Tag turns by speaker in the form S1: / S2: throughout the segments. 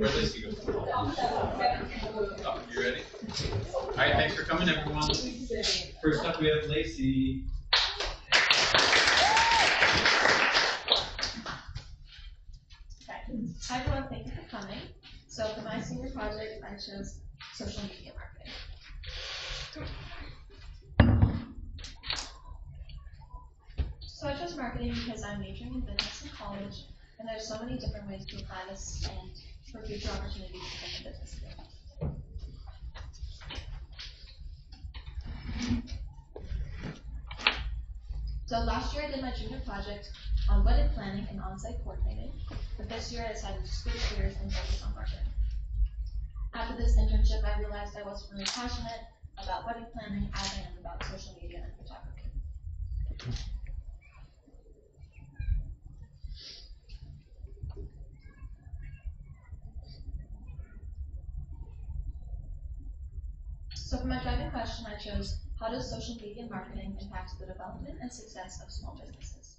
S1: Where Lacey go? Oh, you ready? All right, thanks for coming, everyone. First up, we have Lacey.
S2: Hi everyone, thank you for coming. So for my senior project, I chose social media marketing. So I chose marketing because I'm majoring in business in college, and there's so many different ways to apply this and for future opportunities within the business field. So last year I did my junior project on wedding planning and on-site coordinating, but this year I decided to switch gears and focus on marketing. After this internship, I realized I wasn't really passionate about wedding planning as I am about social media and photography. So for my driving question, I chose, how does social media marketing impact the development and success of small businesses?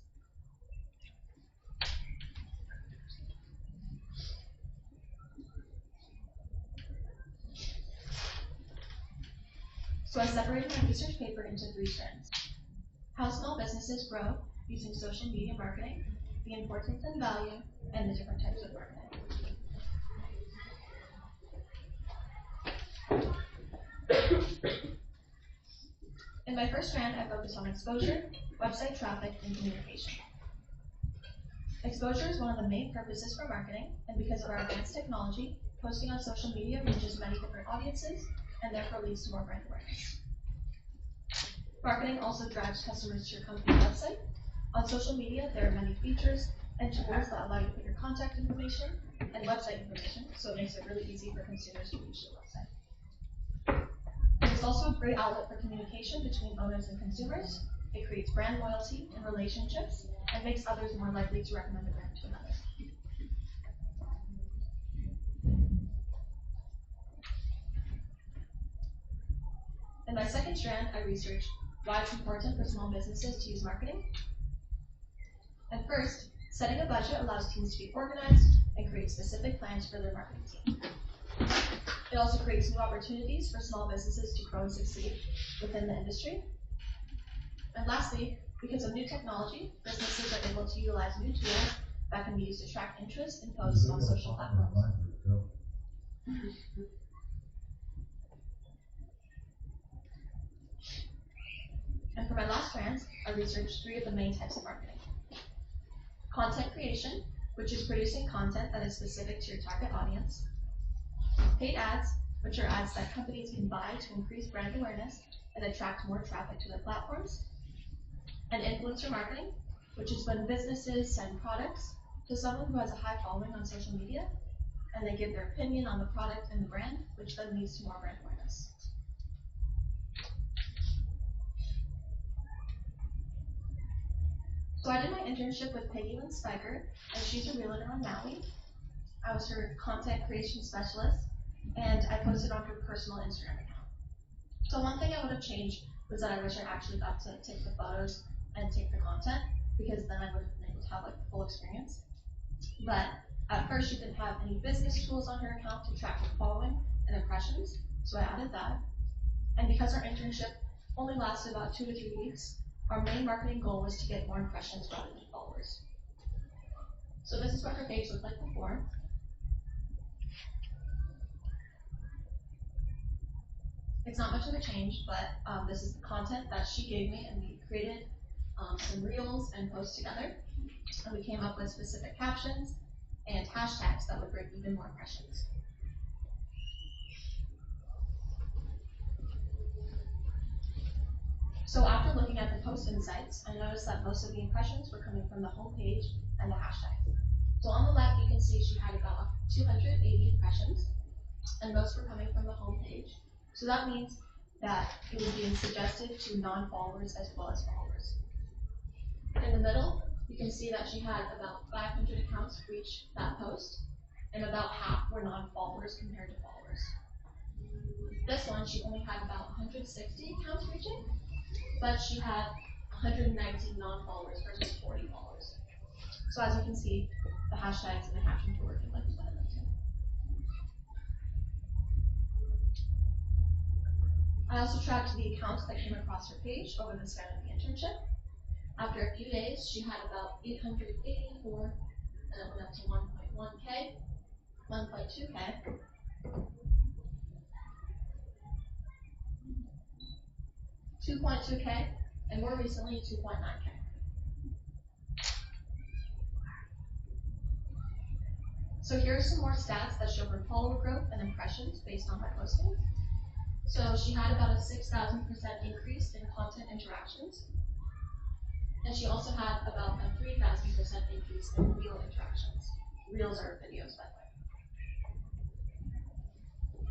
S2: So I separated my research paper into 3 strands: how small businesses grow using social media marketing, the importance and value, and the different types of marketing. In my first strand, I focused on exposure, website traffic, and communication. Exposure is one of the main purposes for marketing, and because of our advanced technology, posting on social media reaches many different audiences, and therefore leads to more brand awareness. Marketing also drives customers to your company website. On social media, there are many features and tools that allow you to put your contact information and website information, so it makes it really easy for consumers to reach your website. It's also a great outlet for communication between owners and consumers. It creates brand loyalty and relationships, and makes others more likely to recommend a brand to another. In my second strand, I researched why it's important for small businesses to use marketing. And first, setting a budget allows teams to be organized and create specific plans for their marketing team. It also creates new opportunities for small businesses to grow and succeed within the industry. And lastly, because of new technology, businesses are able to utilize new tools that can be used to track interest and posts on social platforms. And for my last strand, I researched 3 of the main types of marketing. Content creation, which is producing content that is specific to your target audience. Paid ads, which are ads that companies can buy to increase brand awareness and attract more traffic to their platforms. And influencer marketing, which is when businesses send products to someone who has a high following on social media, and they give their opinion on the product and the brand, which then leads to more brand awareness. So I did my internship with Peggy Lynn Spiker, and she's a realtor on Maui. I was her content creation specialist, and I posted on her personal Instagram account. So one thing I would have changed was that I wish I actually got to take the photos and take the content, because then I would have been able to have like the full experience. But at first she didn't have any business tools on her account to track her following and impressions, so I added that. And because our internship only lasted about 2 to 3 weeks, our main marketing goal was to get more impressions rather than followers. So this is what her page looked like before. It's not much of a change, but this is the content that she gave me, and we created some reels and posts together. And we came up with specific captions and hashtags that would bring even more impressions. So after looking at the post insights, I noticed that most of the impressions were coming from the home page and the hashtags. So on the left, you can see she had about 280 impressions, and most were coming from the home page. So that means that it was being suggested to non-followers as well as followers. In the middle, you can see that she had about 500 accounts reach that post, and about half were non-followers compared to followers. This one, she only had about 160 accounts reaching, but she had 119 non-followers versus 40 followers. So as you can see, the hashtags and the captions were working like one of them too. I also tracked the accounts that came across her page over the span of the internship. After a few days, she had about 884, and it went up to 1.1K, 1.2K. 2.2K, and more recently, 2.9K. So here are some more stats that show her follower growth and impressions based on my postings. So she had about a 6,000% increase in content interactions. And she also had about a 3,000% increase in reel interactions. Reels are videos, by the way.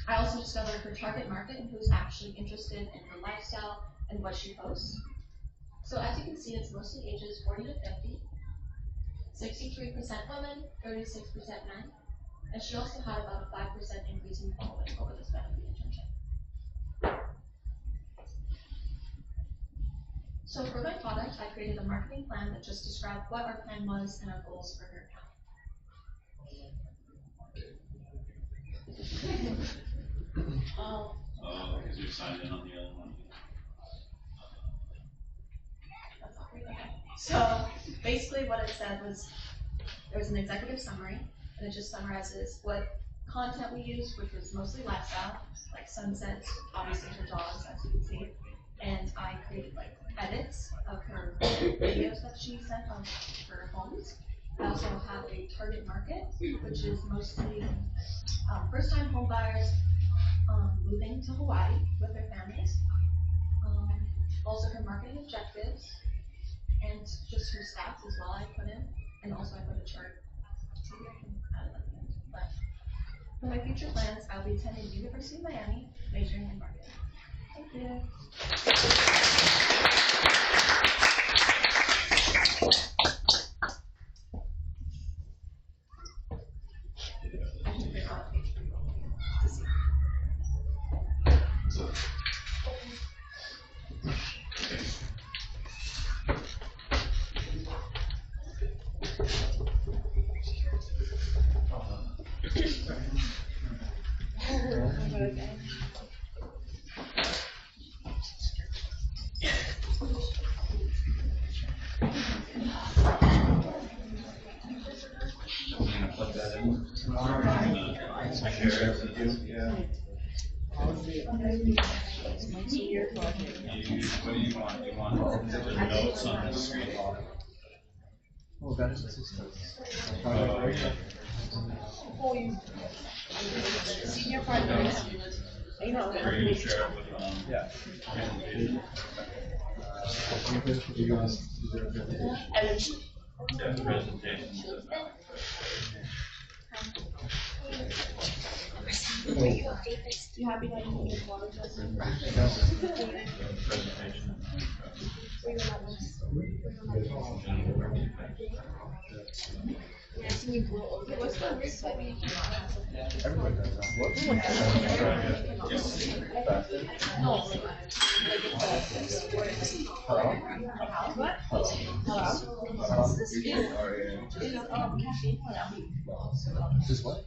S2: I also discovered her target market and who's actually interested in her lifestyle and what she posts. So as you can see, it's mostly ages 40 to 50, 63% women, 36% men, and she also had about a 5% increase in following over the span of the internship. So for my product, I created a marketing plan that just described what our plan was and our goals for her account.
S1: Because you signed in on the other one.
S2: That's not great, okay. So basically what it said was, there was an executive summary, and it just summarizes what content we used, which was mostly lifestyle, like sunsets, obviously her dogs, as you can see. And I created like edits of her videos that she sent on her homes. I also have a target market, which is mostly first-time home buyers moving to Hawaii with their families. Also her marketing objectives, and just her stats as well I put in, and also I put a chart. Maybe I can add it at the end. But for my future plans, I'll be attending the University of Miami, majoring in marketing. Thank you.
S1: What do you want? You want the notes on the screen?
S3: Oh, that is the system.
S4: Senior partners. I know.
S1: Or you can share it with
S3: Yeah.
S1: presentation. Yeah, the presentation.
S4: You happy that you need water?
S1: Presentation.
S4: What's the risk that we
S3: Everybody does that.
S4: No.
S3: What? Just what?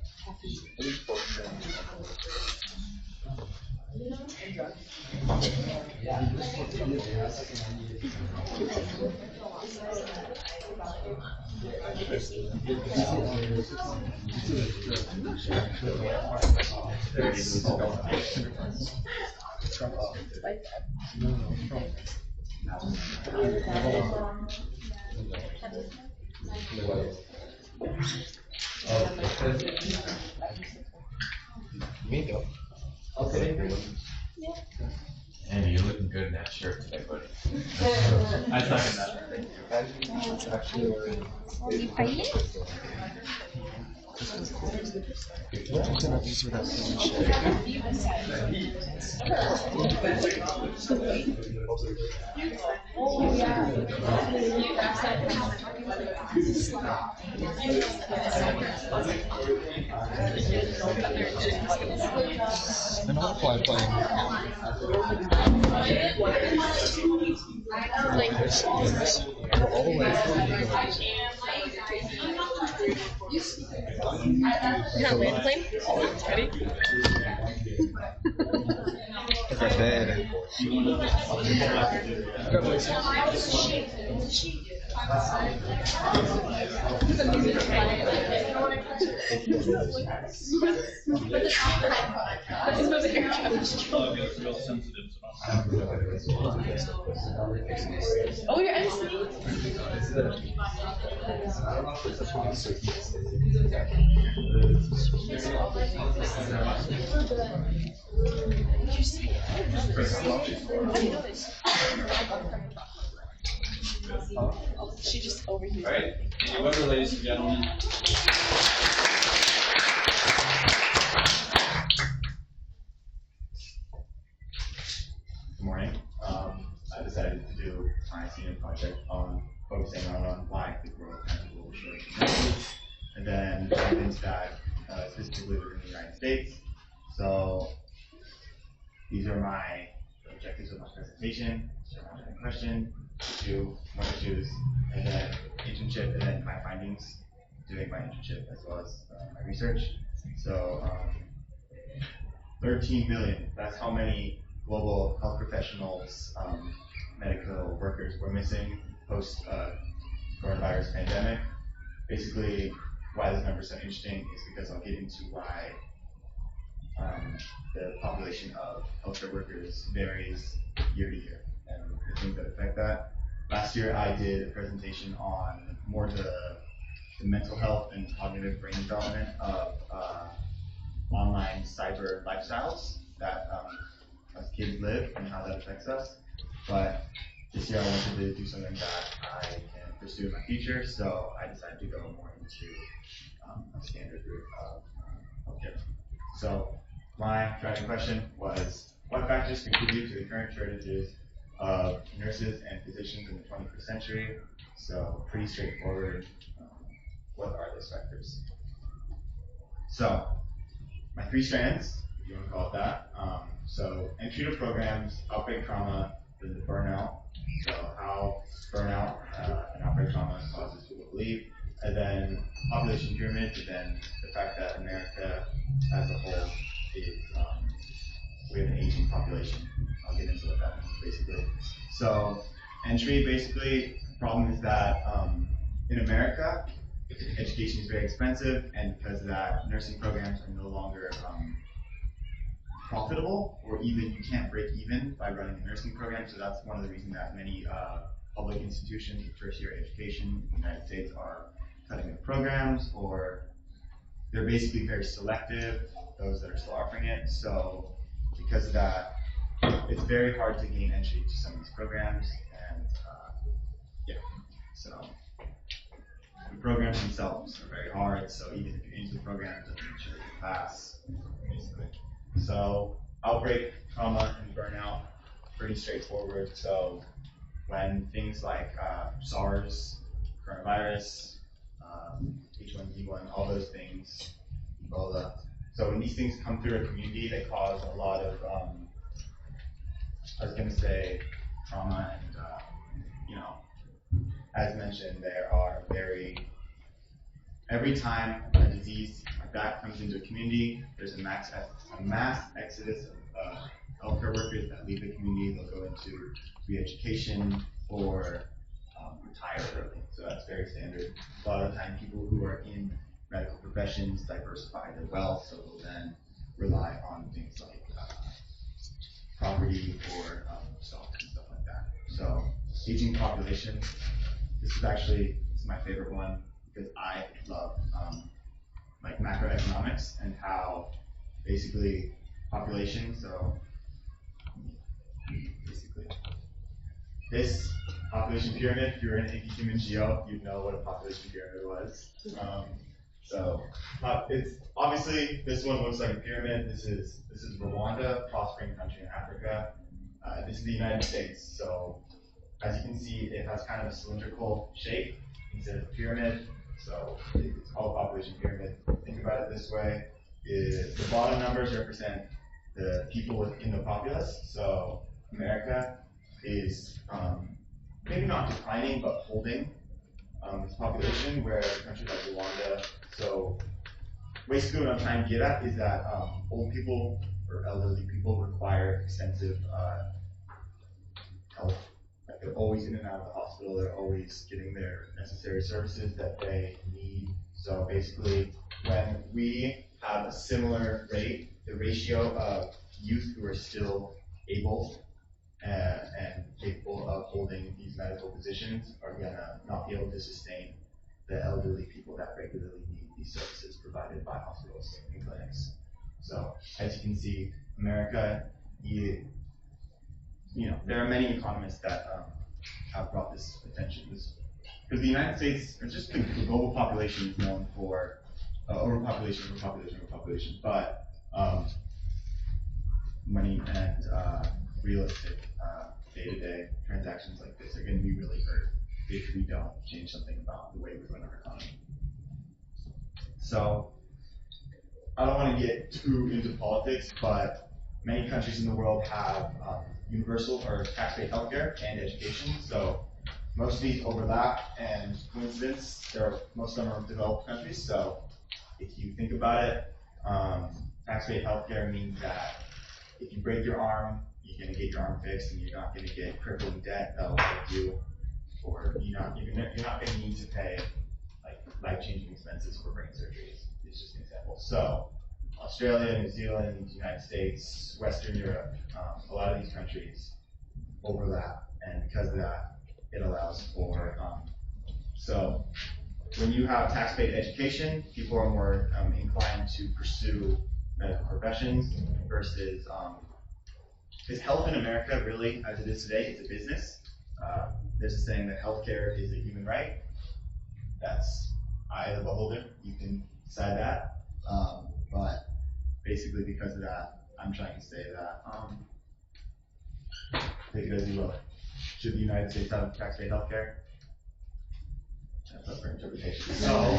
S3: Me though. Okay.
S5: Andy, you're looking good in that shirt today, buddy.
S1: I second that.
S3: It's actually wearing. I'm gonna use with that same and I'll apply playing. All the way
S4: Yeah, land claim. Ready?
S1: You want to real sensitive.
S4: Oh, you're MC? She just over here.
S1: All right, any weather, ladies and gentlemen.
S6: Good morning. I decided to do my senior project on focusing on why the world kind of will show communities, and then evidence that specifically within the United States. So these are my objectives of my presentation. So I have a question, two more issues, and then internship, and then my findings doing my internship as well as my research. So 13 billion. That's how many global health professionals, medical workers were missing post coronavirus pandemic. Basically, why this number is so interesting is because I'll get into why the population of healthcare workers varies year to year and the things that affect that. Last year, I did a presentation on more the mental health and cognitive brain development of online cyber lifestyles that us kids live and how that affects us. But this year I wanted to do something that I can pursue in my future, so I decided to go more into a standard route of healthcare. So my driving question was, what factors contribute to the current shortages of nurses and physicians in the 21st century? So pretty straightforward. What are those factors? So my three strands, if you want to call it that. So entry to programs, outbreak trauma, then the burnout. So how burnout and outbreak trauma causes people to leave, and then population pyramid, and then the fact that America as a whole is we have an aging population. I'll get into what that means basically. So entry, basically, the problem is that in America, education is very expensive, and because of that, nursing programs are no longer profitable, or even you can't break even by running a nursing program. So that's one of the reasons that many public institutions with first-year education in the United States are cutting their programs, or they're basically very selective, those that are still offering it. So because of that, it's very hard to gain entry to some of these programs, and yeah, so the programs themselves are very hard, so even if you're into the program, it doesn't ensure you pass, basically. So outbreak, trauma, and burnout, pretty straightforward. So when things like SARS, coronavirus, H1N1, all those things, Ebola. So when these things come through a community, they cause a lot of, I was going to say, trauma, and as mentioned, there are every time a disease like that comes into a community, there's a mass exodus of healthcare workers that leave the community. They'll go into re-education or retire early. So that's very standard. A lot of the time, people who are in medical professions diversify their wealth, so they'll then rely on things like property or stocks and stuff like that. So aging population. This is my favorite one because I love like macroeconomics and how basically population. So basically this population pyramid. If you're in human geo, you'd know what a population pyramid was. So it's obviously this one looks like a pyramid. This is Rwanda, prospering country in Africa. This is the United States. So as you can see, it has kind of a cylindrical shape instead of a pyramid. So it's called a population pyramid. Think about it this way: the bottom numbers represent the people within the populace. So America is maybe not declining, but holding its population, where a country like Rwanda. So basically what I'm trying to get at is that old people or elderly people require extensive health. Like they're always in and out of the hospital, they're always getting their necessary services that they need. So basically, when we have a similar rate, the ratio of youth who are still able and capable of holding these medical positions are gonna not be able to sustain the elderly people that regularly need these services provided by hospitals and clinics. So as you can see, America, you know, there are many economists that have brought this attention. Because the United States, or just the global population is known for overpopulation, but money and realistic day-to-day transactions like this are going to be really hurt if we don't change something about the way we run our economy. So I don't want to get too into politics, but many countries in the world have universal or tax-paid healthcare and education. So most of these overlap, and coincidence, most of them are developed countries. So if you think about it, tax-paid healthcare means that if you break your arm, you're going to get your arm fixed, and you're not going to get crippling debt that will affect you, or you're not going to need to pay like life-changing expenses for brain surgeries. It's just an example. So Australia, New Zealand, United States, Western Europe, a lot of these countries overlap, and because of that, it allows for, so when you have tax-paid education, people are more inclined to pursue medical professions versus, because health in America really, as it is today, it's a business. There's a saying that healthcare is a human right. That's eye of the beholder, you can decide that. But basically because of that, I'm trying to say that, take it as you will. Should the United States have tax-paid healthcare? That's up for interpretation. So,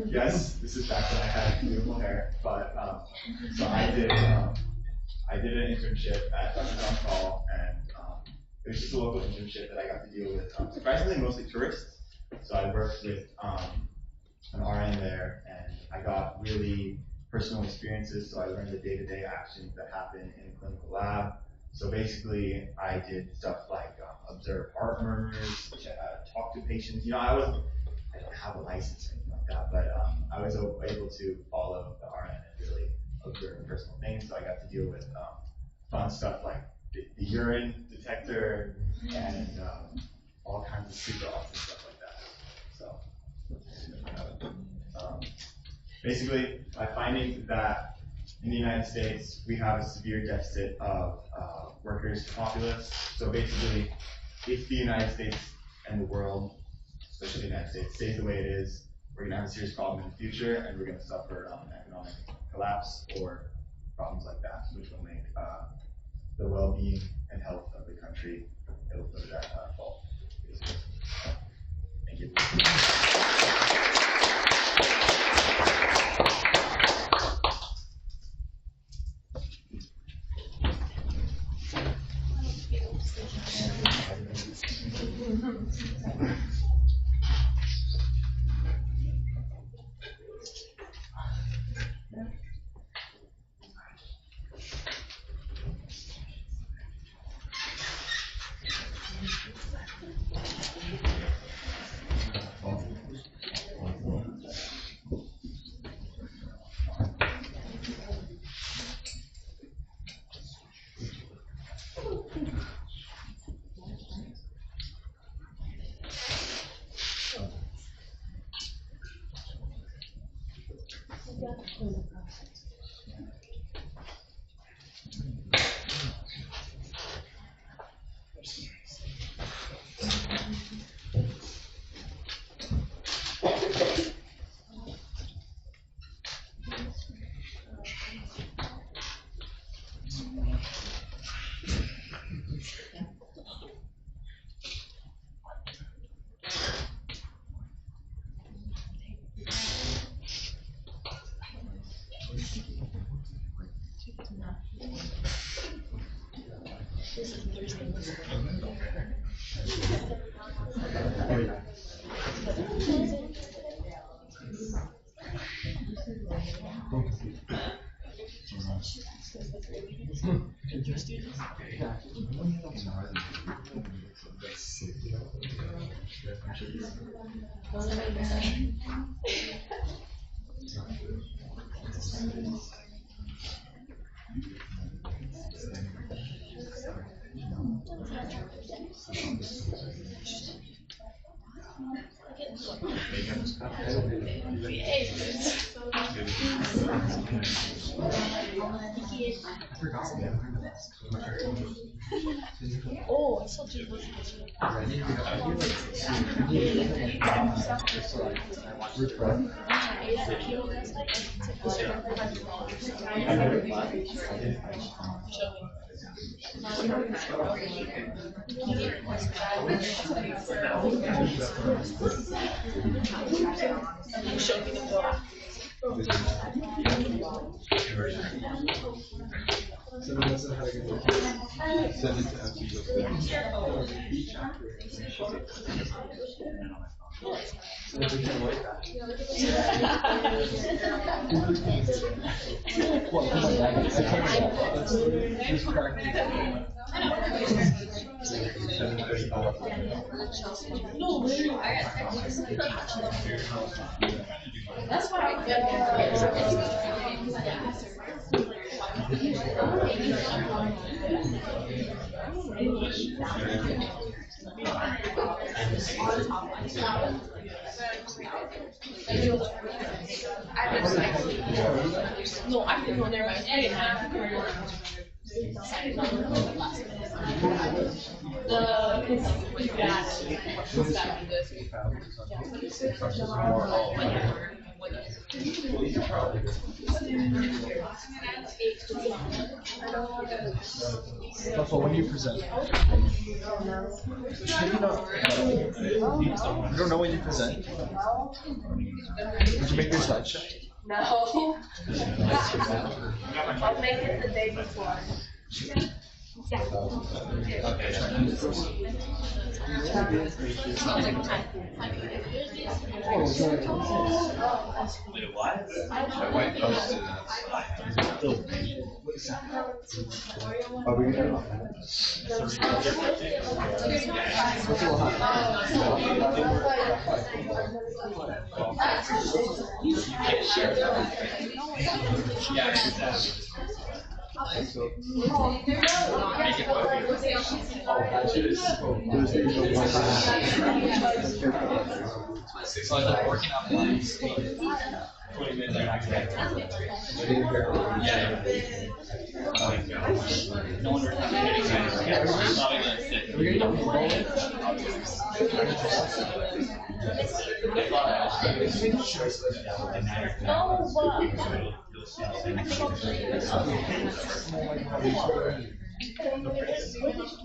S6: yes, this is back when I had beautiful hair, but so I did an internship at Dr. John Call, and it was just a local internship that I got to deal with, surprisingly mostly tourists. So I worked with an RN there, and I got really personal experiences, so I learned the day-to-day actions that happen in a clinical lab. So basically, I did stuff like observe heart murmurs, talk to patients. You know, I don't have a license or anything like that, but I was able to follow the RN and really observe personal things. So I got to deal with fun stuff like the urine detector and all kinds of super awesome stuff like that. So basically, my findings is that in the United States, we have a severe deficit of workers to populace. So basically, if the United States and the world, especially the United States, stays the way it is, we're going to have a serious problem in the future, and we're going to suffer economic collapse or problems like that, which will make the well-being and health of the country, it'll put it at fault. Thank you.
S4: your students? Oh, I saw Jim was show me the photo.
S3: Send it to
S4: That's why I No, I didn't know there was
S3: Buffalo, when do you present? Maybe not. You don't know when you present? Did you make your slideshow?
S7: No. I'll make it the day before.
S3: Are we gonna?
S1: So I was working on mine. 20 minutes after. Yeah. No wonder I'm getting excited. I'm probably gonna sit.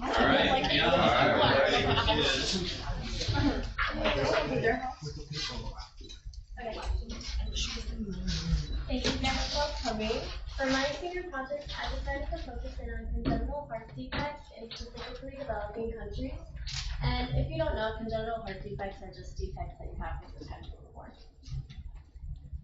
S1: Alright, yeah, alright.
S7: Thank you guys for coming. For my senior project, I decided to focus in on congenital heart defects in specifically developing countries. And if you don't know, congenital heart defects are just defects that you have with the potential for.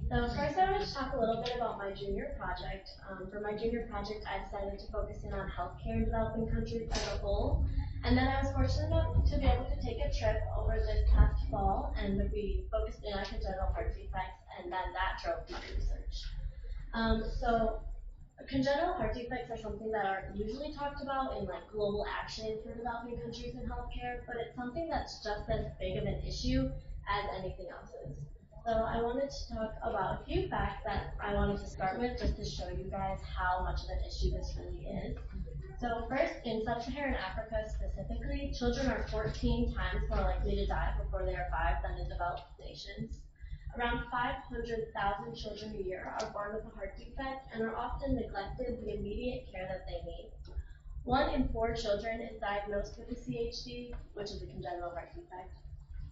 S7: So first I wanted to talk a little bit about my junior project. For my junior project, I decided to focus in on healthcare in developing countries as a whole. And then I was fortunate enough to be able to take a trip over this past fall, and we focused in on congenital heart defects, and then that drove my research. So congenital heart defects are something that are usually talked about in like global action for developing countries in healthcare, but it's something that's just as big of an issue as anything else is. So I wanted to talk about a few facts that I wanted to start with just to show you guys how much of an issue this really is. So first, in sub-Saharan Africa specifically, children are 14 times more likely to die before they are 5 than in developed nations. Around 500,000 children a year are born with a heart defect and are often neglected the immediate care that they need. 1 in 4 children is diagnosed with a CHD, which is a congenital heart defect.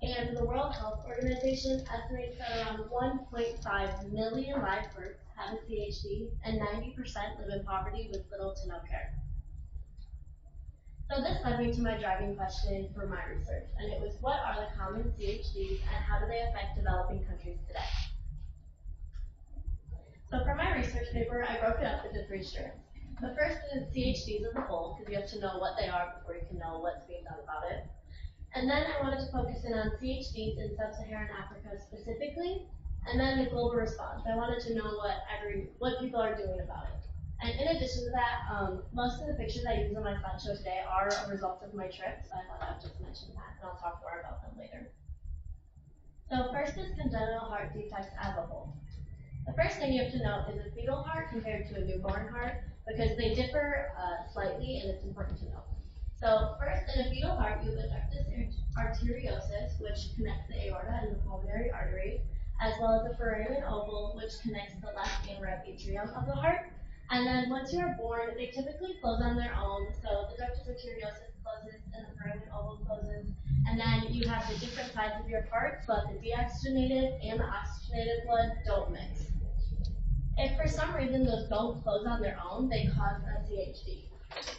S7: And the World Health Organization estimates that around 1.5 million live births have a CHD, and 90% live in poverty with little to no care. So this led me to my driving question for my research, and it was, what are the common CHDs and how do they affect developing countries today? So for my research paper, I broke it up into 3 strands. The first is CHDs as a whole, because you have to know what they are before you can know what's being done about it. And then I wanted to focus in on CHDs in sub-Saharan Africa specifically, and then the global response. I wanted to know what people are doing about it. And in addition to that, most of the pictures I use on my slideshow today are a result of my trip, so I thought I would just mention that, and I'll talk more about them later. So first is congenital heart defects as a whole. The first thing you have to know is a fetal heart compared to a newborn heart, because they differ slightly, and it's important to know. So first, in a fetal heart, you have ductus arteriosus, which connects the aorta and the pulmonary artery, as well as the foramen ovale, which connects the left and right atrium of the heart. And then once you are born, they typically close on their own. So the ductus arteriosus closes and the foramen ovale closes. And then you have the different sides of your heart, but the deoxygenated and the oxygenated blood don't mix. If for some reason those don't close on their own, they cause a CHD.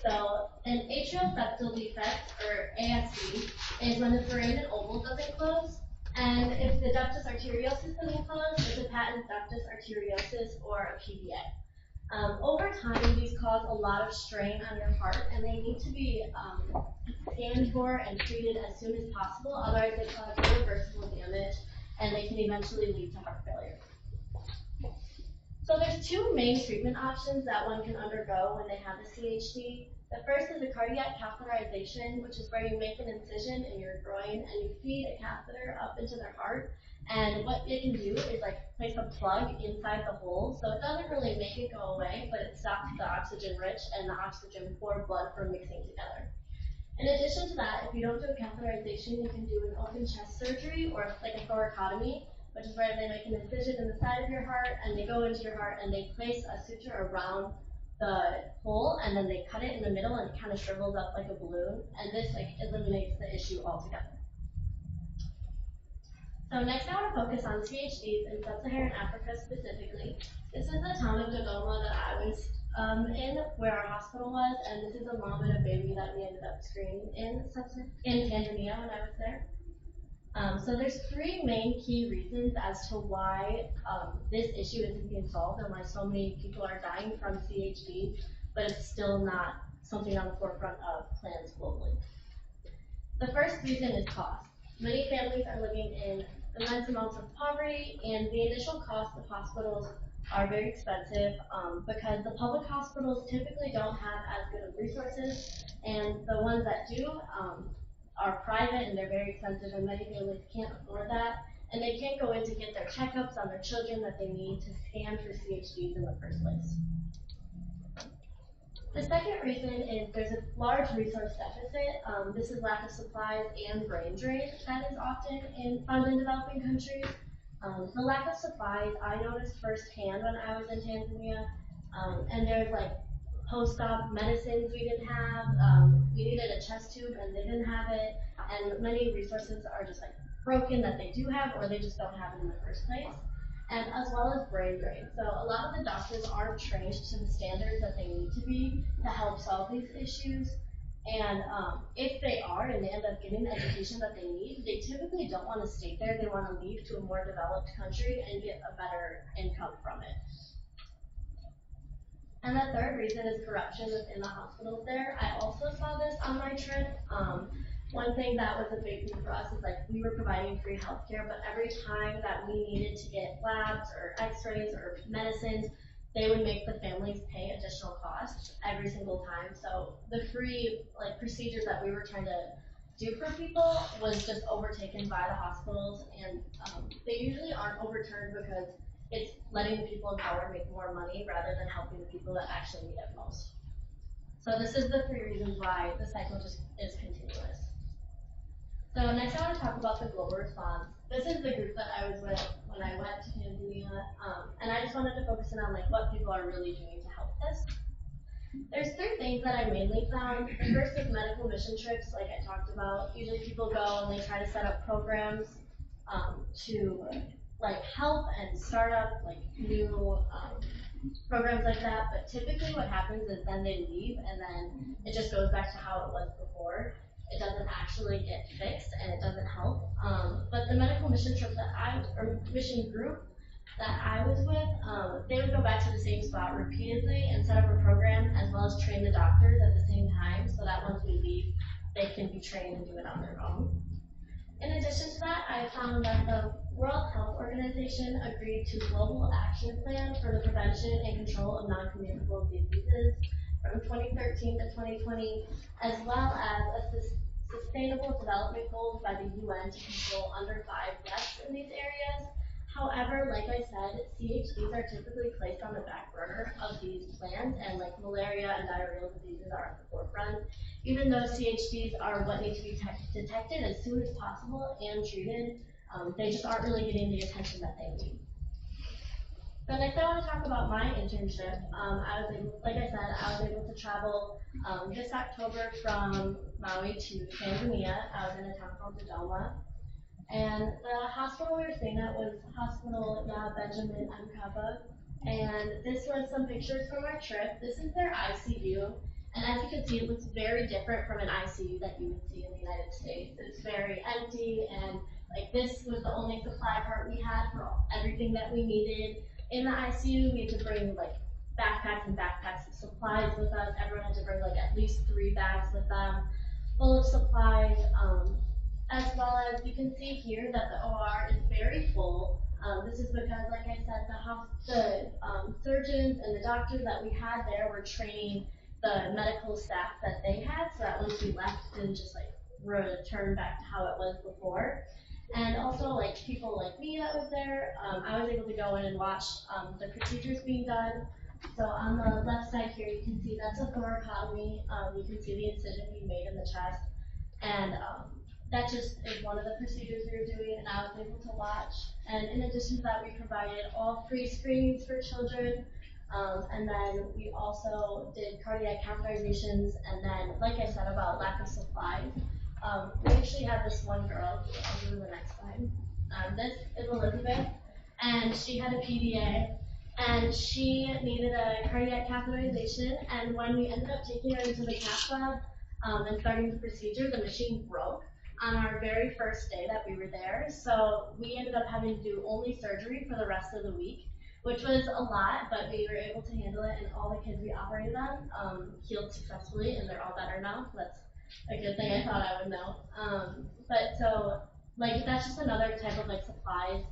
S7: So an atrial septal defect, or ASD, is when the foramen ovale doesn't close. And if the ductus arteriosus doesn't close, it's a patent ductus arteriosus or a PVA. Over time, these cause a lot of strain on your heart, and they need to be scanned for and treated as soon as possible. Otherwise, they cause irreversible damage, and they can eventually lead to heart failure. So there's two main treatment options that one can undergo when they have a CHD. The first is a cardiac catheterization, which is where you make an incision in your groin and you feed a catheter up into their heart. And what it can do is like place a plug inside the hole, so it doesn't really make it go away, but it stops the oxygen rich and the oxygen poor blood from mixing together. In addition to that, if you don't do a catheterization, you can do an open chest surgery or like a thoracotomy, which is where they make an incision in the side of your heart and they go into your heart and they place a suture around the hole and then they cut it in the middle and it kind of shrivels up like a balloon, and this like eliminates the issue altogether. So next I want to focus on CHDs in sub-Saharan Africa specifically. This is the town of Dodoma that I was in, where our hospital was, and this is a mom and a baby that we ended up screening in Tanzania when I was there. So there's three main key reasons as to why this issue isn't being solved and why so many people are dying from CHD, but it's still not something on the forefront of plans globally. The first reason is cost. Many families are living in immense amounts of poverty, and the initial cost of hospitals are very expensive because the public hospitals typically don't have as good of resources, and the ones that do are private and they're very expensive, and many families can't afford that, and they can't go in to get their checkups on their children that they need to scan for CHDs in the first place. The second reason is there's a large resource deficit. This is lack of supplies and brain drain that is often found in developing countries. The lack of supplies I noticed firsthand when I was in Tanzania, and there's like post-op medicines we didn't have. We needed a chest tube and they didn't have it, and many resources are just like broken that they do have or they just don't have it in the first place. And as well as brain drain. So a lot of the doctors aren't trained to the standards that they need to be to help solve these issues. And if they are and they end up getting the education that they need, they typically don't want to stay there. They want to leave to a more developed country and get a better income from it. And the third reason is corruption within the hospitals there. I also saw this on my trip. One thing that was a big thing for us is like we were providing free healthcare, but every time that we needed to get labs or x-rays or medicines, they would make the families pay additional costs every single time. So the free like procedures that we were trying to do for people was just overtaken by the hospitals, and they usually aren't overturned because it's letting the people in power make more money rather than helping the people that actually need it most. So this is the three reasons why the cycle just is continuous. So next I want to talk about the global response. This is the group that I was with when I went to Tanzania, and I just wanted to focus in on like what people are really doing to help this. There's three things that I mainly found. The first is medical mission trips, like I talked about. Usually people go and they try to set up programs to like help and start up like new programs like that, but typically what happens is then they leave and then it just goes back to how it was before. It doesn't actually get fixed and it doesn't help. But the medical mission trip that mission group that I was with, they would go back to the same spot repeatedly and set up a program as well as train the doctors at the same time so that once we leave, they can be trained and do it on their own. In addition to that, I found that the World Health Organization agreed to a global action plan for the prevention and control of non-communicable diseases from 2013 to 2020, as well as a sustainable development goals by the UN to control under 5 deaths in these areas. However, like I said, CHDs are typically placed on the back burner of these plans, and like malaria and diarrheal diseases are at the forefront. Even though CHDs are what need to be detected as soon as possible and treated, they just aren't really getting the attention that they need. So next I want to talk about my internship. I was able, like I said, I was able to travel this October from Maui to Tanzania. I was in a town called Dodoma. And the hospital we were staying at was Hospital Benjamin Mkapa. And this was some pictures from our trip. This is their ICU. And as you can see, it looks very different from an ICU that you would see in the United States. It's very empty, and like this was the only supply cart we had for everything that we needed. In the ICU, we had to bring like backpacks and backpacks of supplies with us. Everyone had to bring like at least 3 bags with them, full of supplies. As well as you can see here that the OR is very full. This is because, like I said, the surgeons and the doctors that we had there were training the medical staff that they had, so that once we left, it didn't just like return back to how it was before. And also, like people like me that was there, I was able to go in and watch the procedures being done. So on the left side here, you can see that's a thoracotomy. You can see the incision being made in the chest, and that just is one of the procedures we were doing, and I was able to watch. And in addition to that, we provided all free screenings for children. And then we also did cardiac catheterizations, and then, like I said about lack of supplies, we actually had this one girl, I'll go to the next slide. This is Elizabeth, and she had a PDA, and she needed a cardiac catheterization, and when we ended up taking her into the cath lab and starting the procedure, the machine broke on our very first day that we were there, so we ended up having to do only surgery for the rest of the week, which was a lot, but we were able to handle it, and all the kids we operated on healed successfully, and they're all better now, so that's a good thing. I thought I would know. But so, like, that's just another type of, like, supplies.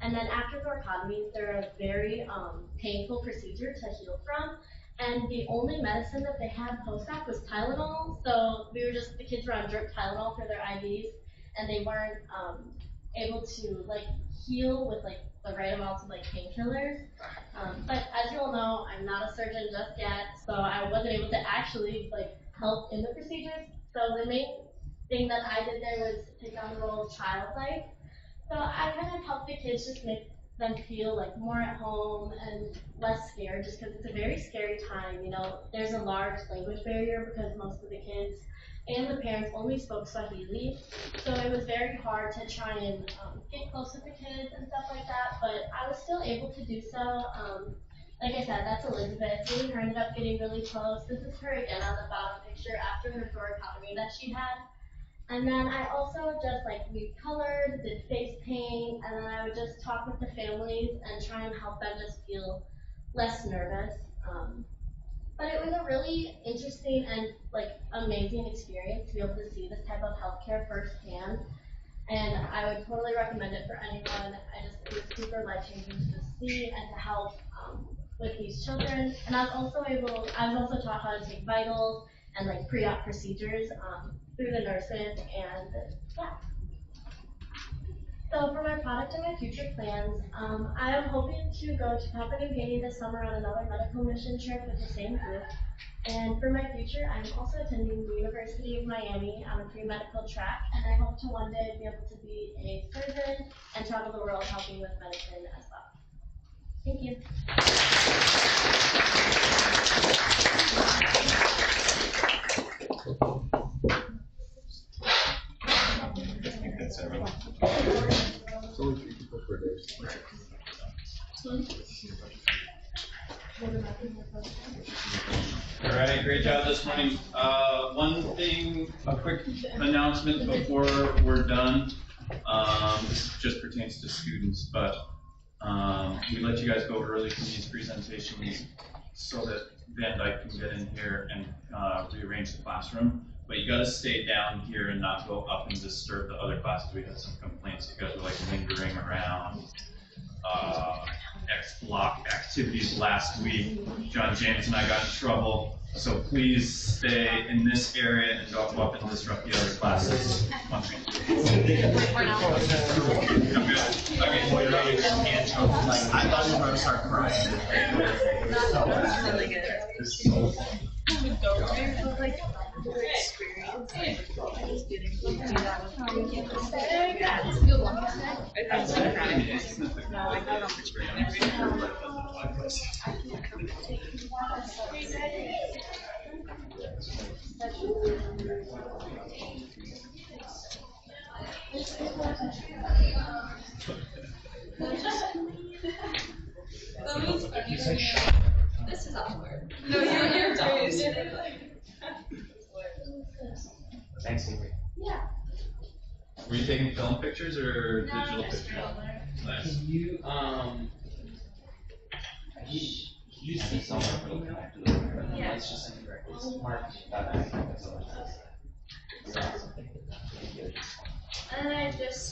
S7: And then after thoracotomies, they're a very painful procedure to heal from, and the only medicine that they had post-op was Tylenol, so the kids were on drip Tylenol for their IVs, and they weren't able to, like, heal with, like, the right amounts of like painkillers. But as you all know, I'm not a surgeon just yet, so I wasn't able to actually like help in the procedures. So the main thing that I did there was take on the role of child life. So I kind of helped the kids just make them feel like more at home and less scared, just because it's a very scary time. You know, there's a large language barrier because most of the kids and the parents only spoke Swahili, so it was very hard to try and get close with the kids and stuff like that, but I was still able to do so. Like I said, that's Elizabeth. Me and her ended up getting really close. This is her again on the bottom picture after her thoracotomy that she had. And then I also just like recolored, did face paint, and then I would just talk with the families and try and help them just feel less nervous. But it was a really interesting and like amazing experience to be able to see this type of healthcare firsthand, and I would totally recommend it for anyone. It was super life-changing to just see and to help with these children. And I was also taught how to take vitals and like pre-op procedures through the nurses, and yeah. So for my product and my future plans, I am hoping to go to Papua New Guinea this summer on another medical mission trip with the same group. And for my future, I'm also attending the University of Miami on a pre-medical track, and I hope to one day be able to be a surgeon and travel the world helping with medicine as well. Thank you.
S6: That's everyone.
S3: It's only 3 people per day.
S1: All right, great job this morning. One thing, a quick announcement before we're done. This just pertains to students, but We let you guys go early from these presentations so that Van Dyke can get in here and rearrange the classroom. But you gotta stay down here and not go up and disturb the other classes. We had some complaints. You guys were like lingering around. X-block activities last week. John James and I got in trouble. So please stay in this area and don't go up and disrupt the other classes. I'm good.
S6: I thought you were gonna start crying.
S4: Really good.
S8: This is awkward. No, you're done.
S3: Thanks, Avery.
S8: Yeah.
S1: Were you taking film pictures or digital pictures? Nice.
S3: Can you, you see somewhere for the connector?
S8: Yeah.
S3: It's just in there. It's marked that way. That's all it says. Awesome.
S7: And then I just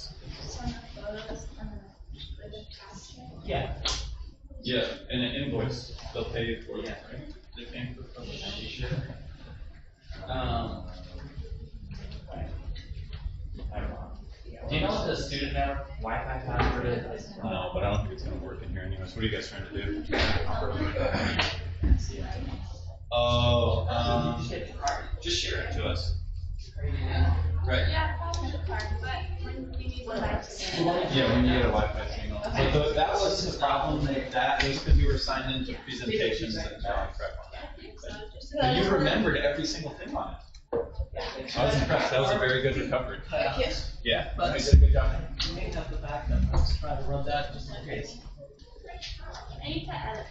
S7: send the photos and then like a caption.
S3: Yeah.
S1: Yeah, and an invoice, they'll pay you for it, right? They pay for it.
S3: Sure. Do you know what the student network Wi-Fi password is?
S1: No, but I don't think it's gonna work in here anyways. What are you guys trying to do? Oh, just share it to us. Right.
S2: Yeah, probably the card, but when you need the light.
S1: Yeah, when you get a Wi-Fi signal. But that was the problem with that, was because you were signed into presentations and drawing prep on that. And you remembered every single thing on it. I was impressed, that was a very good recovery. Yeah, you did a good job.
S3: You may have the backup. Let's try to run that just in case.
S7: I need to edit.